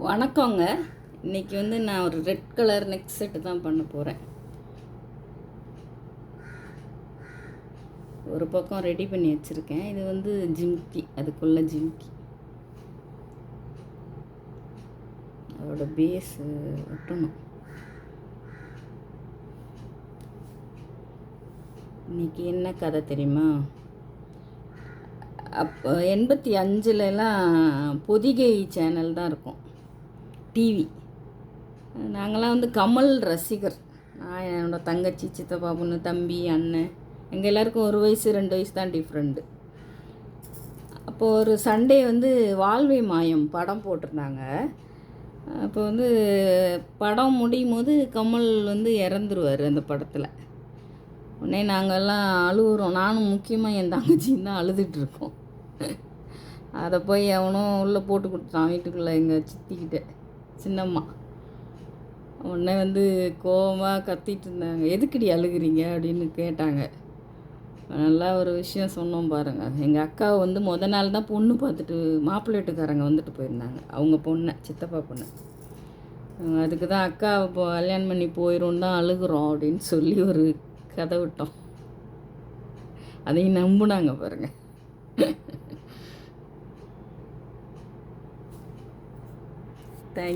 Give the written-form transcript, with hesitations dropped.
வணக்கங்க. இன்றைக்கி வந்து நான் ஒரு ரெட் கலர் நெக் செட்டு தான் பண்ண போகிறேன். ஒரு பக்கம் ரெடி பண்ணி வச்சுருக்கேன். இது வந்து ஜிம்கி, அதுக்குள்ளே ஜிம்கி அதோட பேஸு ஒட்டணும். இன்றைக்கி என்ன கதை தெரியுமா? அப்போ 85லலாம் பொதிகை சேனல் தான் இருக்கும், டிவி. நாங்களாம் வந்து கமல் ரசிகர். நான், என்னோடய தங்கச்சி, சித்தப்பா பொண்ணு, தம்பி, அண்ணன், எங்கள் எல்லாருக்கும் 1 வயசு 2 வயசு தான் டிஃப்ரெண்ட்டு. அப்போது ஒரு சண்டே வந்து வாழ்வை மாயம் படம் போட்டிருந்தாங்க. அப்போ வந்து படம் முடியும் போது கமல் வந்து இறந்துருவார் அந்த படத்தில். உடனே நாங்கள்லாம் அழுகுறோம். நானும் முக்கியமாக என் தங்கச்சியும் தான் அழுதுகிட்ருக்கோம். அதை போய் அவனும் உள்ளே போட்டு கொடுத்தான் வீட்டுக்குள்ளே, எங்கள் சித்திக்கிட்ட, சின்னம்மா. உடனே வந்து கோவமாக கத்திட்டு இருந்தாங்க. எதுக்குடி அழுகிறீங்க அப்படின்னு கேட்டாங்க. நல்லா ஒரு விஷயம் சொன்னோம் பாருங்கள். எங்கள் அக்காவை வந்து நாள் தான் பொண்ணு பார்த்துட்டு மாப்பிள்ளை வீட்டுக்காரங்க வந்துட்டு போயிருந்தாங்க, அவங்க பொண்ணை, சித்தப்பா பொண்ணு. அதுக்கு தான் அக்கா இப்போ கல்யாணம் பண்ணி போயிடும் தான் அழுகுறோம் அப்படின்னு சொல்லி ஒரு கதை விட்டோம். அதையும் நம்புனாங்க பாருங்கள். தேங்க்யூ.